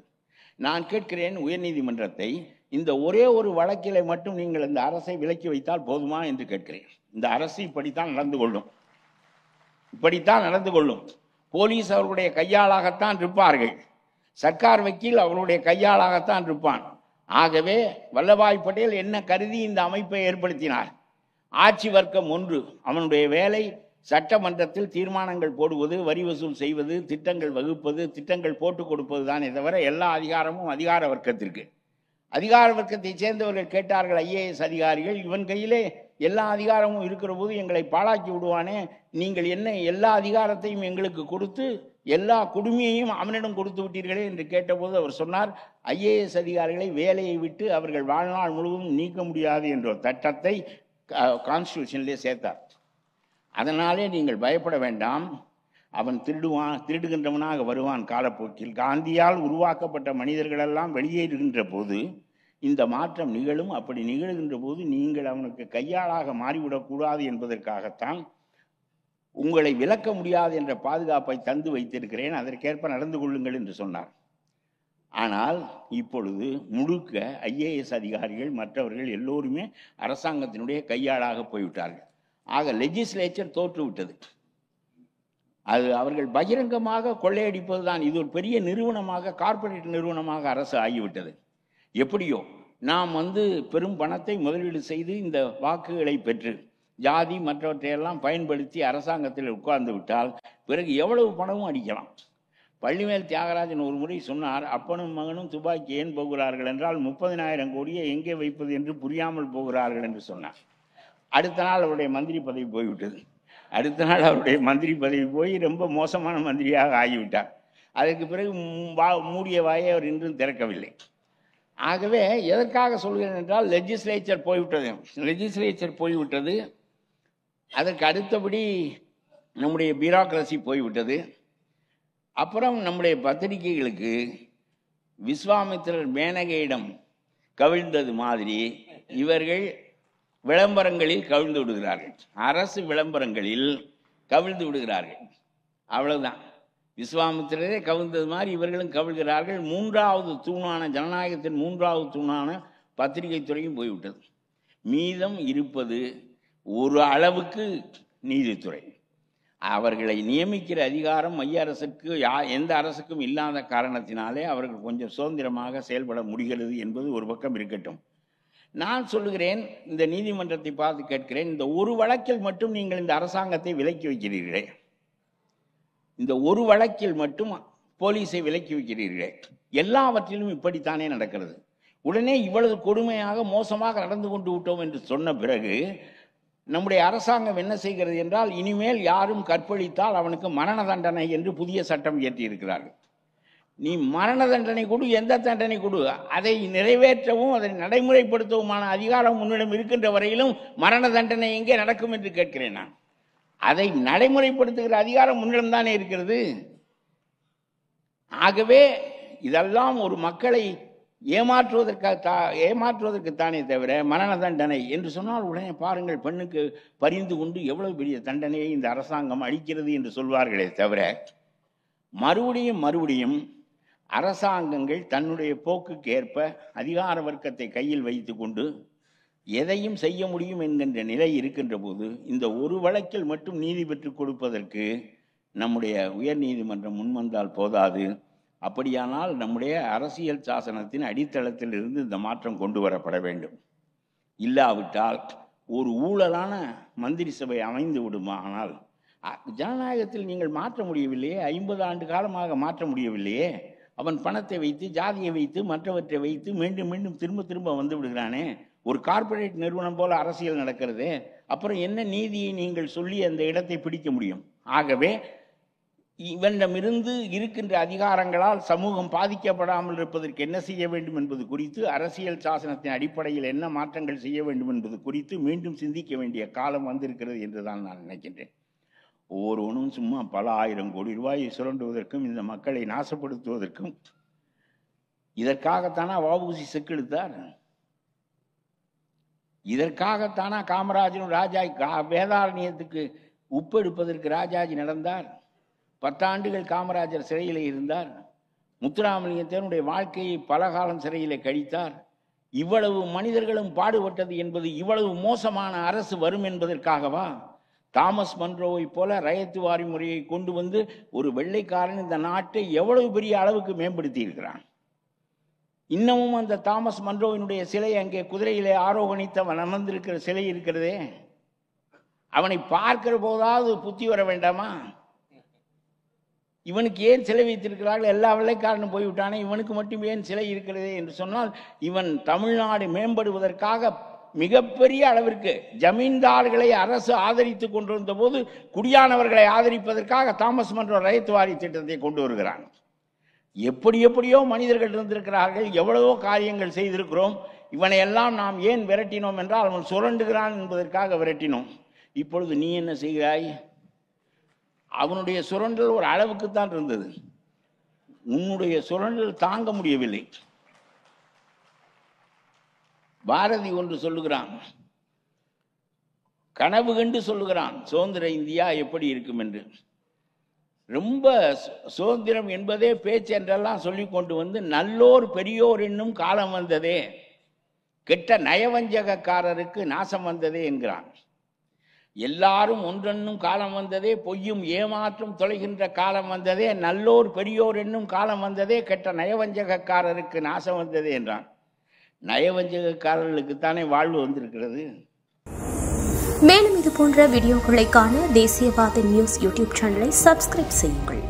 நான் கேட்கிறேன் உயர்நீதிமன்றத்தை, இந்த ஒரே ஒரு வழக்கிலே மட்டும் நீங்கள் இந்த அரசை விலக்கி வைத்தால் போதுமா என்று கேட்கிறேன். இந்த அரசு இப்படித்தான் நடந்து கொள்ளும், இப்படித்தான் நடந்து கொள்ளும். போலீஸ் அவர்களுடைய கையாளாகத்தான் இருப்பார்கள், சர்க்கார் வக்கீல் அவருடைய கையாளாகத்தான் இருப்பான். ஆகவே வல்லபாய் பட்டேல் என்ன கருதி இந்த அமைப்பை ஏற்படுத்தினார்? ஆட்சி வர்க்கம் ஒன்று, அவனுடைய வேலை சட்டமன்றத்தில் தீர்மானங்கள் போடுவது, வரி வசூல் செய்வது, திட்டங்கள் வகுப்பது, திட்டங்கள் போட்டுக் கொடுப்பது தானே தவிர எல்லா அதிகாரமும் அதிகார வர்க்கத்திற்கு. அதிகார வர்க்கத்தை சேர்ந்தவர்கள் கேட்டார்கள், IAS அதிகாரிகள், இவன் கையிலே எல்லா அதிகாரமும் இருக்கிற போது எங்களை பாழாக்கி விடுவானே, நீங்கள் என்ன எல்லா அதிகாரத்தையும் எங்களுக்கு கொடுத்து எல்லா குடுமையையும் அவனிடம் கொடுத்து விட்டீர்களே என்று கேட்டபோது அவர் சொன்னார், IAS அதிகாரிகளை வேலையை விட்டு அவர்கள் வாழ்நாள் முழுவதும் நீக்க முடியாது என்ற ஒரு சட்டத்தை கான்ஸ்டிடியூஷன்லேயே சேர்த்தார். அதனாலே நீங்கள் பயப்பட வேண்டாம், அவன் திருடுகின்றவனாக வருவான் காலப்போக்கில். காந்தியால் உருவாக்கப்பட்ட மனிதர்களெல்லாம் வெளியேறுகின்ற போது இந்த மாற்றம் நிகழும். அப்படி நிகழ்கின்ற போது நீங்கள் அவனுக்கு கையாளாக மாறிவிடக்கூடாது என்பதற்காகத்தான் உங்களை விலக்க முடியாது என்ற பாதுகாப்பை தந்து வைத்திருக்கிறேன், அதற்கேற்ப நடந்து கொள்ளுங்கள் என்று சொன்னார். ஆனால் இப்பொழுது முழுக்க IAS அதிகாரிகள் மற்றவர்கள் எல்லோருமே அரசாங்கத்தினுடைய கையாளாக போய்விட்டார்கள். ஆக லெஜிஸ்லேச்சர் தோற்றுவிட்டது. அது அவர்கள் பகிரங்கமாக கொள்ளையடிப்பது தான். இது ஒரு பெரிய நிறுவனமாக, கார்ப்பரேட் நிறுவனமாக அரசு ஆகிவிட்டது. எப்படியோ நாம் பெரும் பணத்தை முதலீடு செய்து இந்த வாக்குகளை பெற்று ஜாதி மற்றவற்றையெல்லாம் பயன்படுத்தி அரசாங்கத்தில் உட்கார்ந்து விட்டால் பிறகு எவ்வளவு பணமும் அடிக்கலாம். பள்ளிமேல் தியாகராஜன் ஒரு முறை சொன்னார், அப்பனும் மகனும் துப்பாக்கி ஏன் போகிறார்கள் என்றால் 30,000 கோடியை எங்கே வைப்பது என்று புரியாமல் போகிறார்கள் என்று சொன்னார். அடுத்த நாள் அவருடைய மந்திரி பதவி போய்விட்டது. அடுத்த நாள் அவருடைய மந்திரி பதவி போய் ரொம்ப மோசமான மந்திரியாக ஆகிவிட்டார். அதற்கு பிறகு மூடிய வாயை அவர் இன்றும் திறக்கவில்லை. ஆகவே எதற்காக சொல்கிறேன் என்றால் லெஜிஸ்லேச்சர் போய்விட்டது. அதற்கு அடுத்தபடி நம்முடைய பியூரோக்ரசி போய்விட்டது. அப்புறம் நம்முடைய பத்திரிகைகளுக்கு விஸ்வாமித்திரர் மேனகையிடம் கவிழ்ந்தது மாதிரி இவர்கள் விளம்பரங்களில் கவிழ்ந்து விடுகிறார்கள், அரசு விளம்பரங்களில் கவிழ்ந்து விடுகிறார்கள். அவ்வளவுதான். விஸ்வாமித்திரரே கவிழ்ந்தது மாதிரி இவர்களும் கவிழ்கிறார்கள். 3வது தூணான ஜனநாயகத்தின் 3வது தூணான பத்திரிகை துறையும் போய்விட்டது. மீதம் இருப்பது ஒரு அளவுக்கு நீதித்துறை. அவர்களை நியமிக்கிற அதிகாரம் மைய அரசுக்கு எந்த அரசுக்கும் இல்லாத காரணத்தினாலே அவர்கள் கொஞ்சம் சுதந்திரமாக செயல்பட முடிகிறது என்பது ஒரு பக்கம் இருக்கட்டும். நான் சொல்லுகிறேன், இந்த நீதிமன்றத்தை பார்த்து கேட்கிறேன், இந்த ஒரு வழக்கில் மட்டும் நீங்கள் இந்த அரசாங்கத்தை விலக்கி வைக்கிறீர்களே, இந்த ஒரு வழக்கில் மட்டும் போலீஸை விலக்கி வைக்கிறீர்களே, எல்லாவற்றிலும் இப்படித்தானே நடக்கிறது. உடனே இவ்வளவு கொடுமையாக மோசமாக நடந்து கொண்டு விட்டோம் என்று சொன்ன பிறகு நம்முடைய அரசாங்கம் என்ன செய்கிறது என்றால், இனிமேல் யாரும் கற்பழித்தால் அவனுக்கு மரண தண்டனை என்று புதிய சட்டம் இயற்றியிருக்கிறார்கள். நீ மரண தண்டனை கொடு, எந்த தண்டனை கொடு, அதை நிறைவேற்றவும் அதை நடைமுறைப்படுத்தவுமான அதிகாரம் உன்னிடம் இருக்கின்ற வரையிலும் மரண தண்டனை எங்கே நடக்கும் என்று கேட்கிறேன் நான். அதை நடைமுறைப்படுத்துகிற அதிகாரம் உன்னிடம் தானே இருக்கிறது. ஆகவே இதெல்லாம் ஒரு மக்களை ஏமாற்றுவதற்குத்தானே தவிர மரண தண்டனை என்று சொன்னால் உடனே பாருங்கள், பெண்ணுக்கு பரிந்து கொண்டு எவ்வளவு பெரிய தண்டனையை இந்த அரசாங்கம் அளிக்கிறது என்று சொல்வார்களே தவிர, மறுபடியும் அரசாங்கங்கள் தன்னுடைய போக்குக்கு ஏற்ப அதிகார வர்க்கத்தை கையில் வைத்து கொண்டு எதையும் செய்ய முடியும் என்கின்ற நிலை இருக்கின்ற போது, இந்த ஒரு வழக்கில் மட்டும் நீதி பெற்றுக் கொடுப்பதற்கு நம்முடைய உயர் நீதிமன்றம் முன்வந்தால் போதாது. அப்படியானால் நம்முடைய அரசியல் சாசனத்தின் அடித்தளத்தில் இருந்து இந்த மாற்றம் கொண்டு வரப்பட வேண்டும். இல்லாவிட்டால் ஒரு ஊழலான மந்திரி சபை அமைந்து விடுமானால், ஜனநாயகத்தில் நீங்கள் மாற்ற முடியவில்லையே, 50 ஆண்டு காலமாக மாற்ற முடியவில்லையே, அவன் பணத்தை வைத்து, ஜாதியை வைத்து, மற்றவற்றை வைத்து மீண்டும் மீண்டும் திரும்ப வந்து விடுகிறானே. ஒரு கார்ப்பரேட் நிறுவனம் போல அரசியல் நடக்கிறது. அப்புறம் என்ன நீதியை நீங்கள் சொல்லி அந்த இடத்தை பிடிக்க முடியும்? ஆகவே இவனிடமிருந்து இருக்கின்ற அதிகாரங்களால் சமூகம் பாதிக்கப்படாமல் இருப்பதற்கு என்ன செய்ய வேண்டும் என்பது குறித்து, அரசியல் சாசனத்தின் அடிப்படையில் என்ன மாற்றங்கள் செய்ய வேண்டும் என்பது குறித்து மீண்டும் சிந்திக்க வேண்டிய காலம் வந்திருக்கிறது என்றுதான் நான் நினைக்கின்றேன். ஒவ்வொருவனும் சும்மா பல 1000 கோடி ரூபாயை சுரண்டுவதற்கும் இந்த மக்களை நாசப்படுத்துவதற்கும் இதற்காகத்தானா வஉசி செக்கெடுத்தார்? இதற்காகத்தானா காமராஜரும் வேதாரண்யத்துக்கு உப்பு எடுப்பதற்கு ராஜாஜி நடந்தார்? 10 ஆண்டுகள் காமராஜர் சிறையில் இருந்தார். முத்துராமலிங்கத்தினுடைய வாழ்க்கையை பல காலம் சிறையிலே கழித்தார். இவ்வளவு மனிதர்களும் பாடுபட்டது என்பது இவ்வளவு மோசமான அரசு வரும் என்பதற்காகவா? தாமஸ் மன்ரோவை போல ரயத்துவாரி முறையை கொண்டு வந்து ஒரு வெள்ளைக்காரன் இந்த நாட்டை எவ்வளவு பெரிய அளவுக்கு மேம்படுத்தி இருக்கிறான். இன்னமும் அந்த தாமஸ் மன்ரோவினுடைய சிலை அங்கே குதிரையிலே ஆரோகணித்தவன் அமர்ந்திருக்கிற சிலை இருக்கிறதே, அவனை பார்க்கிற போதாவது புத்தி வர வேண்டாமா? இவனுக்கு ஏன் சிலை வைத்திருக்கிறார்கள்? எல்லா வெள்ளைக்காரனும் போய்விட்டானே, இவனுக்கு மட்டும் ஏன் சிலை இருக்கிறதே என்று சொன்னால், இவன் தமிழ்நாடு மேம்படுவதற்காக மிகப்பெரிய அளவிற்கு ஜமீன்தார்களை அரசு ஆதரித்து கொண்டிருந்த போது குடியானவர்களை ஆதரிப்பதற்காக தாமஸ் மன்றோ ரயத்துவாரி திட்டத்தை கொண்டு வருகிறான். எப்படியோ மனிதர்கள் இருந்திருக்கிறார்கள், எவ்வளவோ காரியங்கள் செய்திருக்கிறோம். இவனை எல்லாம் நாம் ஏன் விரட்டினோம் என்றால், அவன் சுரண்டுகிறான் என்பதற்காக விரட்டினோம். இப்பொழுது நீ என்ன செய்கிறாய்? அவனுடைய சுரண்டல் ஒரு அளவுக்குத்தான் இருந்தது, உன்னுடைய சுரண்டல் தாங்க முடியவில்லை. பாரதி ஒன்று சொல்லுகிறான், கனவு கண்டு சொல்லுகிறான் சுதந்திர இந்தியா எப்படி இருக்கும் என்று. ரொம்ப சுதந்திரம் என்பதே பேச்சு என்றெல்லாம் சொல்லி கொண்டு வந்து, நல்லோர் பெரியோர் என்னும் காலம் வந்ததே, கெட்ட நயவஞ்சகக்காரருக்கு நாசம் வந்ததே என்கிறான். எல்லாரும் ஒன்றென்னும் காலம் வந்ததே, பொய்யும் ஏமாற்றும் தொலைகின்ற காலம் வந்ததே, நல்லோர் பெரியோர் என்னும் காலம் வந்ததே, கெட்ட நயவஞ்சகக்காரருக்கு நாசம் வந்ததே என்றான். நயவஞ்சகக்காரர்களுக்குத்தானே வாழ்வு வந்திருக்கிறது. மேலும் இது போன்ற வீடியோக்களை காண தேசியவாத நியூஸ் யூடியூப் சேனலை சப்ஸ்கிரைப் செய்யுங்கள்.